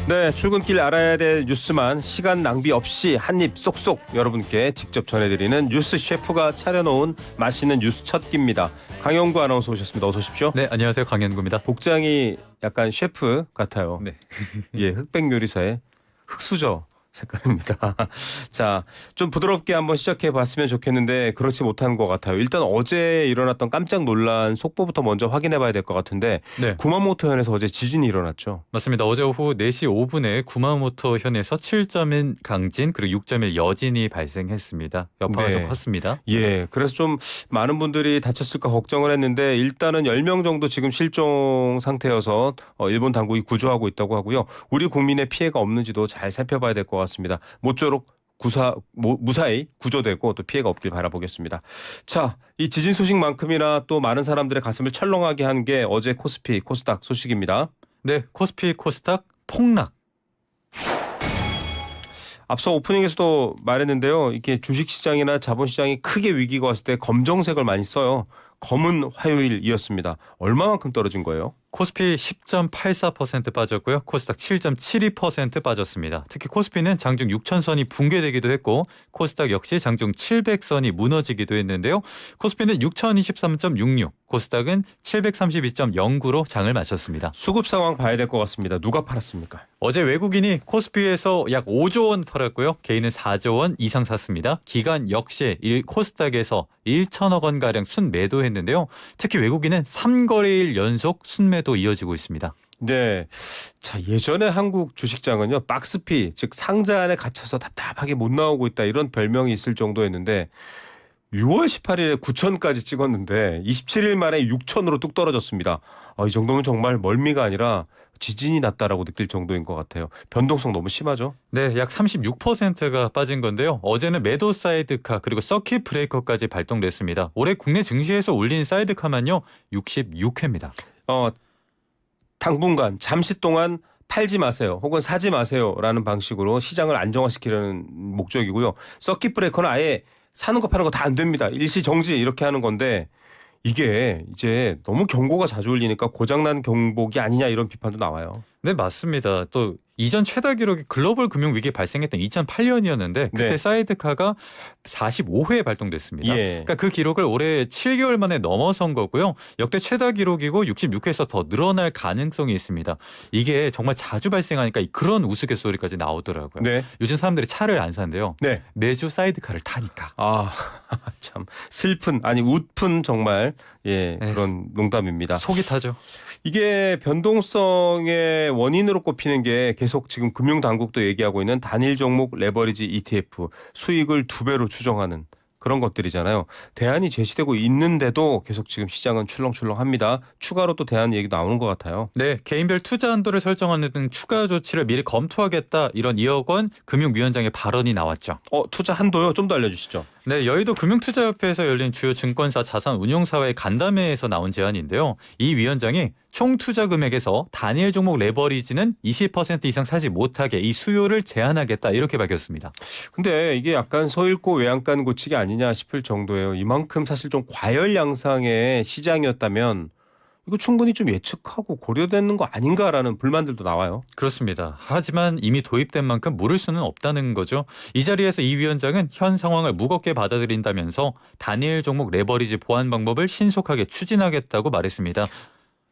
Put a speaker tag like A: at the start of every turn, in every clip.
A: 네, 출근길 알아야 될 뉴스만 시간 낭비 없이 한입 쏙쏙 여러분께 직접 전해드리는 뉴스 셰프가 차려놓은 맛있는 뉴스 첫 끼입니다. 강영구 아나운서 오셨습니다. 어서 오십시오.
B: 네, 안녕하세요. 강현구입니다.
A: 복장이 약간 셰프 같아요.
B: 네.
A: 예, 흑백 요리사의 흑수저 색깔입니다. 자, 좀 부드럽게 한번 시작해 봤으면 좋겠는데 그렇지 못한 것 같아요. 일단 어제 일어났던 깜짝 놀란 속보부터 먼저 확인해 봐야 될 것 같은데
B: 네.
A: 구마모토 현에서 어제 지진이 일어났죠.
B: 맞습니다. 어제 오후 4시 5분에 구마모토 현에서 7.1 강진 그리고 6.1 여진이 발생했습니다. 여파가
A: 네.
B: 좀 컸습니다.
A: 예, 그래서 좀 많은 분들이 다쳤을까 걱정을 했는데 일단은 10명 정도 지금 실종 상태여서 일본 당국이 구조하고 있다고 하고요. 우리 국민의 피해가 없는지도 잘 살펴봐야 될 것 같습니다. 모쪼록 무사히 구조되고 또 피해가 없길 바라보겠습니다. 자, 이 지진 소식만큼이나 또 많은 사람들의 가슴을 철렁하게 한 게 어제 코스피, 코스닥 소식입니다.
B: 네, 코스피, 코스닥 폭락.
A: 앞서 오프닝에서도 말했는데요. 이렇게 주식시장이나 자본시장이 크게 위기가 왔을 때 검정색을 많이 써요. 검은 화요일이었습니다. 얼마만큼 떨어진 거예요?
B: 코스피 10.84% 빠졌고요. 코스닥 7.72% 빠졌습니다. 특히 코스피는 장중 6,000선이 붕괴되기도 했고 코스닥 역시 장중 700선이 무너지기도 했는데요. 코스피는 6,023.66, 코스닥은 732.09로 장을 마쳤습니다.
A: 수급 상황 봐야 될 것 같습니다. 누가 팔았습니까?
B: 어제 외국인이 코스피에서 약 5조 원 팔았고요. 개인은 4조 원 이상 샀습니다. 기관 역시 코스닥에서 1천억 원가량 순매도했는데요. 특히 외국인은 3거래일 연속 순매도 이어지고 있습니다.
A: 네. 자, 예전에 한국 주식장은요, 박스피, 즉 상자 안에 갇혀서 답답하게 못 나오고 있다 이런 별명이 있을 정도였는데 6월 18일에 9천까지 찍었는데 27일 만에 6천으로 뚝 떨어졌습니다. 이 정도면 정말 멀미가 아니라 지진이 났다라고 느낄 정도인 것 같아요. 변동성 너무 심하죠?
B: 네, 약 36%가 빠진 건데요. 어제는 매도 사이드카 그리고 서킷 브레이커까지 발동됐습니다. 올해 국내 증시에서 올린 사이드카만요 66회입니다.
A: 당분간 잠시 동안 팔지 마세요. 혹은 사지 마세요라는 방식으로 시장을 안정화시키려는 목적이고요. 서킷 브레이커는 아예 사는 거 파는 거 다 안 됩니다. 일시 정지 이렇게 하는 건데 이게 이제 너무 경고가 자주 울리니까 고장난 경보기 아니냐 이런 비판도 나와요.
B: 네, 맞습니다. 또 이전 최다 기록이 글로벌 금융 위기 발생했던 2008년이었는데 그때
A: 네.
B: 사이드카가 45회에 발동됐습니다.
A: 예.
B: 그러니까 그 기록을 올해 7개월 만에 넘어선 거고요. 역대 최다 기록이고 66회에서 더 늘어날 가능성이 있습니다. 이게 정말 자주 발생하니까 그런 우스갯소리까지 나오더라고요.
A: 네.
B: 요즘 사람들이 차를 안 산대요.
A: 네.
B: 매주 사이드카를 타니까.
A: 참 슬픈 아니 웃픈 정말 그런 농담입니다.
B: 속이 타죠.
A: 이게 변동성의 원인으로 꼽히는 게 계속 지금 금융당국도 얘기하고 있는 단일 종목 레버리지 ETF 수익을 2배로 추정하는 그런 것들이잖아요. 대안이 제시되고 있는데도 계속 지금 시장은 출렁출렁합니다. 추가로 또 대안 얘기 나오는 것 같아요.
B: 네, 개인별 투자 한도를 설정하는 등 추가 조치를 미리 검토하겠다 이런 이혁원 금융위원장의 발언이 나왔죠.
A: 투자 한도요? 좀 더 알려주시죠.
B: 네, 여의도 금융투자협회에서 열린 주요 증권사 자산운용사회 간담회에서 나온 제안인데요. 이 위원장이 총 투자 금액에서 단일 종목 레버리지는 20% 이상 사지 못하게 이 수요를 제한하겠다 이렇게 밝혔습니다.
A: 근데 이게 약간 서 읽고 외양간 고치기 아니냐 싶을 정도예요. 이만큼 사실 좀 과열 양상의 시장이었다면 이거 충분히 좀 예측하고 고려되는 거 아닌가라는 불만들도 나와요.
B: 그렇습니다. 하지만 이미 도입된 만큼 물을 수는 없다는 거죠. 이 자리에서 이 위원장은 현 상황을 무겁게 받아들인다면서 단일 종목 레버리지 보완 방법을 신속하게 추진하겠다고 말했습니다.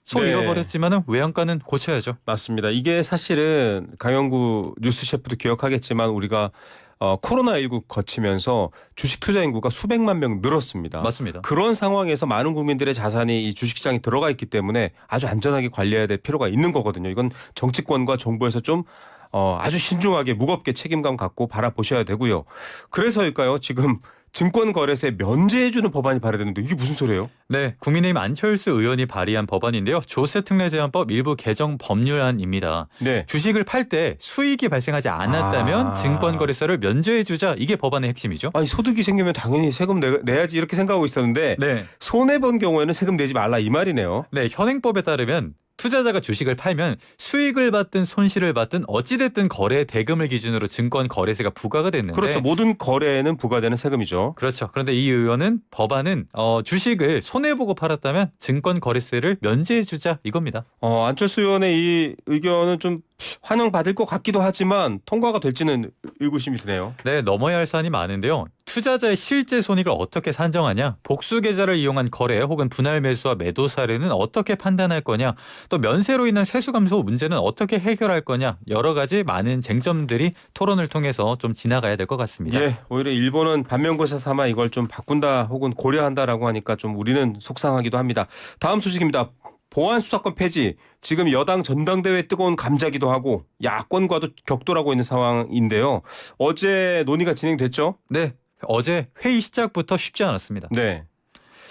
B: 속
A: 네.
B: 잃어버렸지만 외양간은 고쳐야죠.
A: 맞습니다. 이게 사실은 강영구 뉴스 셰프도 기억하겠지만 우리가 코로나19 거치면서 주식 투자 인구가 수백만 명 늘었습니다.
B: 맞습니다.
A: 그런 상황에서 많은 국민들의 자산이 이 주식시장에 들어가 있기 때문에 아주 안전하게 관리해야 될 필요가 있는 거거든요. 이건 정치권과 정부에서 좀 아주 신중하게 무겁게 책임감 갖고 바라보셔야 되고요. 그래서일까요? 지금 증권거래소에 면제해주는 법안이 발의됐는데 이게 무슨 소리예요?
B: 네, 국민의힘 안철수 의원이 발의한 법안인데요. 조세특례제한법 일부 개정 법률안입니다.
A: 네.
B: 주식을 팔 때 수익이 발생하지 않았다면 증권거래소를 면제해주자 이게 법안의 핵심이죠.
A: 아니 소득이 생기면 당연히 세금 내야지 이렇게 생각하고 있었는데
B: 네.
A: 손해본 경우에는 세금 내지 말라 이 말이네요.
B: 네, 현행법에 따르면 투자자가 주식을 팔면 수익을 받든 손실을 받든 어찌됐든 거래 대금을 기준으로 증권 거래세가 부과가 됐는데
A: 그렇죠. 모든 거래에는 부과되는 세금이죠.
B: 그렇죠. 그런데 이 의원은 법안은 주식을 손해보고 팔았다면 증권 거래세를 면제해주자 이겁니다.
A: 안철수 의원의 이 의견은 좀 환영받을 것 같기도 하지만 통과가 될지는 의구심이 드네요.
B: 네, 넘어야 할 사안이 많은데요. 투자자의 실제 손익을 어떻게 산정하냐, 복수 계좌를 이용한 거래 혹은 분할 매수와 매도 사례는 어떻게 판단할 거냐, 또 면세로 인한 세수 감소 문제는 어떻게 해결할 거냐, 여러 가지 많은 쟁점들이 토론을 통해서 좀 지나가야 될 것 같습니다.
A: 예, 오히려 일본은 반면교사 삼아 이걸 좀 바꾼다 혹은 고려한다라고 하니까 좀 우리는 속상하기도 합니다. 다음 소식입니다. 보안 수사권 폐지. 지금 여당 전당대회 뜨거운 감자기도 하고 야권과도 격돌하고 있는 상황인데요. 어제 논의가 진행됐죠?
B: 네, 어제 회의 시작부터 쉽지 않았습니다.
A: 네.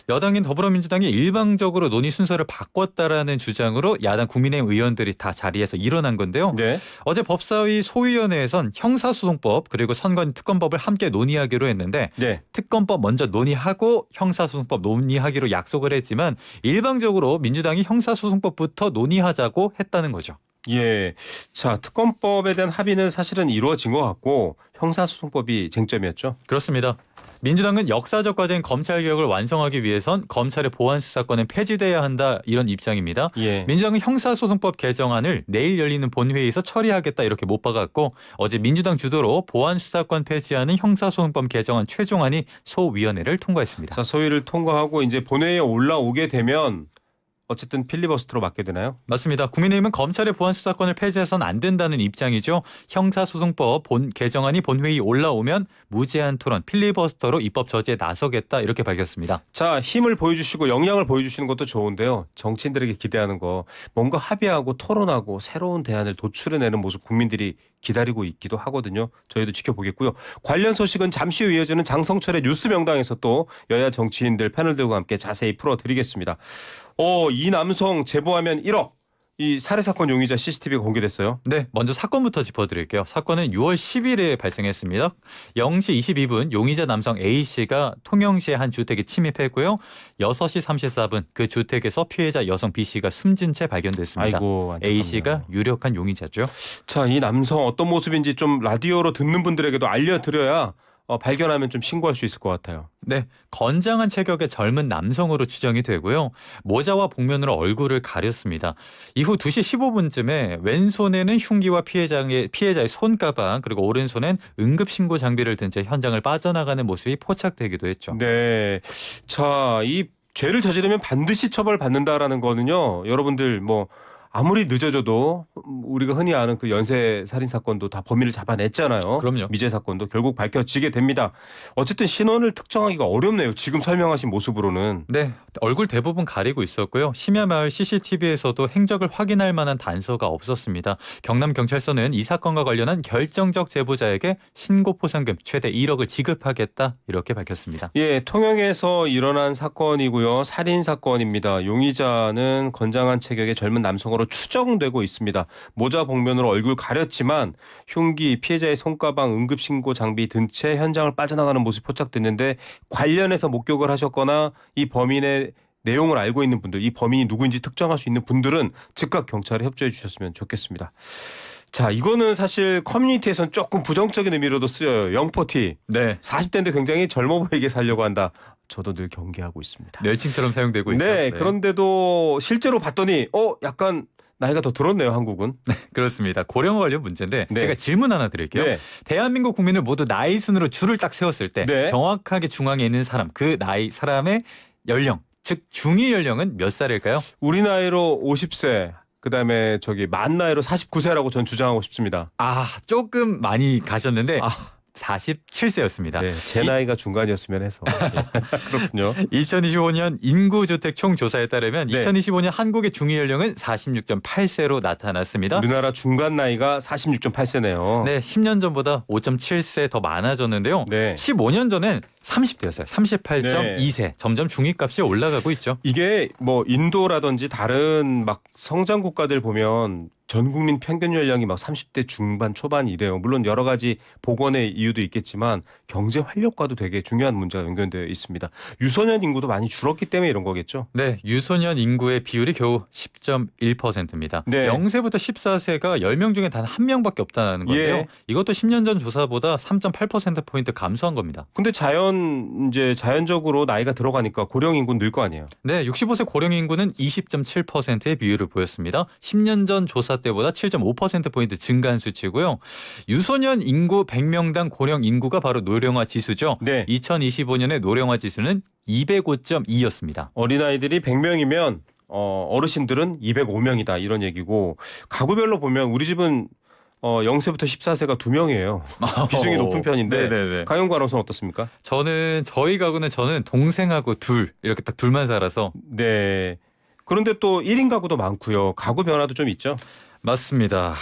B: 여당인 더불어민주당이 일방적으로 논의 순서를 바꿨다라는 주장으로 야당 국민의힘 의원들이 다 자리에서 일어난 건데요.
A: 네.
B: 어제 법사위 소위원회에선 형사소송법 그리고 선관위 특검법을 함께 논의하기로 했는데
A: 네.
B: 특검법 먼저 논의하고 형사소송법 논의하기로 약속을 했지만 일방적으로 민주당이 형사소송법부터 논의하자고 했다는 거죠.
A: 예. 자, 특검법에 대한 합의는 사실은 이루어진 것 같고 형사소송법이 쟁점이었죠.
B: 그렇습니다. 민주당은 역사적 과제인 검찰개혁을 완성하기 위해선 검찰의 보안수사권은 폐지돼야 한다 이런 입장입니다.
A: 예.
B: 민주당은 형사소송법 개정안을 내일 열리는 본회의에서 처리하겠다 이렇게 못 박았고 어제 민주당 주도로 보안수사권 폐지하는 형사소송법 개정안 최종안이 소위원회를 통과했습니다.
A: 자, 소위를 통과하고 이제 본회의에 올라오게 되면 어쨌든 필리버스터로 맞게 되나요?
B: 맞습니다. 국민의힘은 검찰의 보안수사권을 폐지해서는 안 된다는 입장이죠. 형사소송법 개정안이 본회의 올라오면 무제한 토론 필리버스터로 입법 저지에 나서겠다 이렇게 밝혔습니다.
A: 자, 힘을 보여주시고 역량을 보여주시는 것도 좋은데요. 정치인들에게 기대하는 거 뭔가 합의하고 토론하고 새로운 대안을 도출해내는 모습 국민들이 기다리고 있기도 하거든요. 저희도 지켜보겠고요. 관련 소식은 잠시 후 이어지는 장성철의 뉴스 명당에서 또 여야 정치인들 패널들과 함께 자세히 풀어드리겠습니다. 이 남성 제보하면 1억. 이 살해 사건 용의자 CCTV가 공개됐어요.
B: 네, 먼저 사건부터 짚어드릴게요. 사건은 6월 10일에 발생했습니다. 0시 22분 용의자 남성 A씨가 통영시의 한 주택에 침입했고요. 6시 34분 그 주택에서 피해자 여성 B씨가 숨진 채 발견됐습니다.
A: 아이고, 안타깝네요.
B: A씨가 유력한 용의자죠.
A: 자, 이 남성 어떤 모습인지 좀 라디오로 듣는 분들에게도 알려드려야 발견하면 좀 신고할 수 있을 것 같아요.
B: 네, 건장한 체격의 젊은 남성으로 추정이 되고요. 모자와 복면으로 얼굴을 가렸습니다. 이후 2시 15분쯤에 왼손에는 흉기와 피해자의 손가방 그리고 오른손엔 응급신고 장비를 든 채 현장을 빠져나가는 모습이 포착되기도 했죠.
A: 네. 자, 이 죄를 저지르면 반드시 처벌받는다라는 거는요. 여러분들 아무리 늦어져도 우리가 흔히 아는 그 연쇄 살인 사건도 다 범인을 잡아냈잖아요.
B: 그럼요.
A: 미제 사건도 결국 밝혀지게 됩니다. 어쨌든 신원을 특정하기가 어렵네요. 지금 설명하신 모습으로는.
B: 네, 얼굴 대부분 가리고 있었고요. 심야마을 CCTV에서도 행적을 확인할 만한 단서가 없었습니다. 경남경찰서는 이 사건과 관련한 결정적 제보자에게 신고 포상금 최대 1억을 지급하겠다 이렇게 밝혔습니다.
A: 예, 통영에서 일어난 사건이고요. 살인 사건입니다. 용의자는 건장한 체격의 젊은 남성으로 추정되고 있습니다. 모자 복면으로 얼굴 가렸지만 흉기, 피해자의 손가방, 응급신고 장비 든 채 현장을 빠져나가는 모습이 포착됐는데 관련해서 목격을 하셨거나 이 범인의 내용을 알고 있는 분들, 이 범인이 누구인지 특정할 수 있는 분들은 즉각 경찰에 협조해 주셨으면 좋겠습니다. 자, 이거는 사실 커뮤니티에서는 조금 부정적인 의미로도 쓰여요. 영포티.
B: 네,
A: 40대인데 굉장히 젊어 보이게 살려고 한다. 저도 늘 경계하고 있습니다.
B: 멸칭처럼 사용되고 있죠.
A: 네, 그런데도 실제로 봤더니 약간 나이가 더 들었네요, 한국은.
B: 그렇습니다. 고령화 관련 문제인데
A: 네.
B: 제가 질문 하나 드릴게요.
A: 네.
B: 대한민국 국민을 모두 나이 순으로 줄을 딱 세웠을 때
A: 네.
B: 정확하게 중앙에 있는 사람, 그 나이 사람의 연령, 즉 중위 연령은 몇 살일까요?
A: 우리 나이로 50세, 그다음에 만 나이로 49세라고 전 주장하고 싶습니다.
B: 조금 많이 가셨는데
A: 아.
B: 47세였습니다.
A: 네, 제 나이가 중간이었으면 해서. 그렇군요.
B: 2025년 인구주택 총조사에 따르면
A: 네.
B: 2025년 한국의 중위 연령은 46.8세로 나타났습니다.
A: 우리나라 중간 나이가 46.8세네요.
B: 네, 10년 전보다 5.7세 더 많아졌는데요.
A: 네.
B: 15년 전엔 30대였어요. 38.2세. 점점 중위값이 올라가고 있죠.
A: 이게 인도라든지 다른 막 성장 국가들 보면 전 국민 평균 연령이 막 30대 중반 초반이래요. 물론 여러 가지 보건의 이유도 있겠지만 경제 활력과도 되게 중요한 문제가 연결되어 있습니다. 유소년 인구도 많이 줄었기 때문에 이런 거겠죠.
B: 네, 유소년 인구의 비율이 겨우 10.1%입니다.
A: 네.
B: 0세부터 14세가 10명 중에 단 1명밖에 없다는 건데요.
A: 예.
B: 이것도 10년 전 조사보다 3.8%포인트 감소한 겁니다.
A: 근데 자연적으로 나이가 들어가니까 고령 인구는 늘 거 아니에요.
B: 네, 65세 고령 인구는 20.7%의 비율을 보였습니다. 10년 전 조사 때보다 7.5%포인트 증가한 수치고요. 유소년 인구 100명당 고령 인구가 바로 노령화 지수죠.
A: 네.
B: 2025년의 노령화 지수는 205.2였습니다.
A: 어린아이들이 100명이면 어르신들은 205명이다 이런 얘기고 가구별로 보면 우리 집은 0세부터 14세가 2명이에요. 비중이 높은 편인데
B: 네네네.
A: 강영구 아나운서는 어떻습니까?
B: 저희 가구는 저는 동생하고 둘 이렇게 딱 둘만 살아서
A: 네. 그런데 또 1인 가구도 많고요. 가구 변화도 좀 있죠.
B: 맞습니다.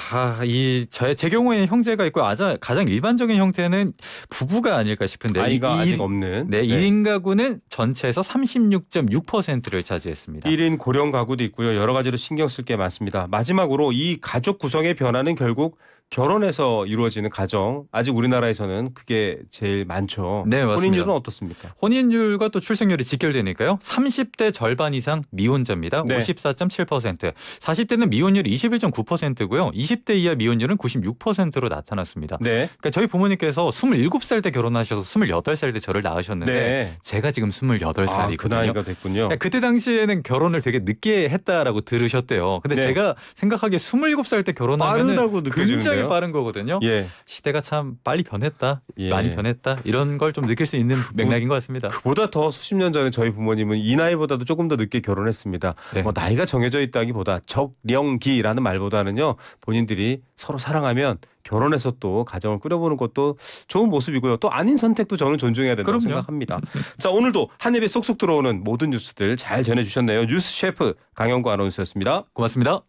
B: 제 경우에는 형제가 있고 가장 일반적인 형태는 부부가 아닐까 싶은데
A: 아이가 아직 없는.
B: 네, 1인 가구는 전체에서 36.6%를 차지했습니다.
A: 1인 고령 가구도 있고요. 여러 가지로 신경 쓸 게 많습니다. 마지막으로 이 가족 구성의 변화는 결국 결혼해서 이루어지는 가정. 아직 우리나라에서는 그게 제일 많죠.
B: 네, 맞습니다.
A: 혼인율은 어떻습니까?
B: 혼인율과 또 출생률이 직결되니까요. 30대 절반 이상 미혼자입니다.
A: 네.
B: 54.7%. 40대는 미혼율이 21.9%고요. 20대 이하 미혼율은 96%로 나타났습니다.
A: 네.
B: 그러니까 저희 부모님께서 27살 때 결혼하셔서 28살 때 저를 낳으셨는데
A: 네.
B: 제가 지금 28살이거든요.
A: 그 나이가 됐군요.
B: 그때 당시에는 결혼을 되게 늦게 했다라고 들으셨대요. 근데
A: 네.
B: 제가 생각하기에 27살 때 결혼하면
A: 빠르다고 느껴지는데요.
B: 굉장히 빠른 거거든요.
A: 예.
B: 시대가 참 빨리 변했다.
A: 예.
B: 많이 변했다. 이런 걸 좀 느낄 수 있는 맥락인 것 같습니다.
A: 그보다 더 수십 년 전에 저희 부모님은 이 나이보다도 조금 더 늦게 결혼했습니다.
B: 네.
A: 나이가 정해져 있다기보다 적령기라는 말보다는요. 본인들이 서로 사랑하면 결혼해서 또 가정을 꾸려보는 것도 좋은 모습이고요. 또 아닌 선택도 저는 존중해야 된다고
B: 그럼요.
A: 생각합니다. 자, 오늘도 한 입에 쏙쏙 들어오는 모든 뉴스들 잘 전해주셨네요. 뉴스 셰프 강영구 아나운서였습니다.
B: 고맙습니다.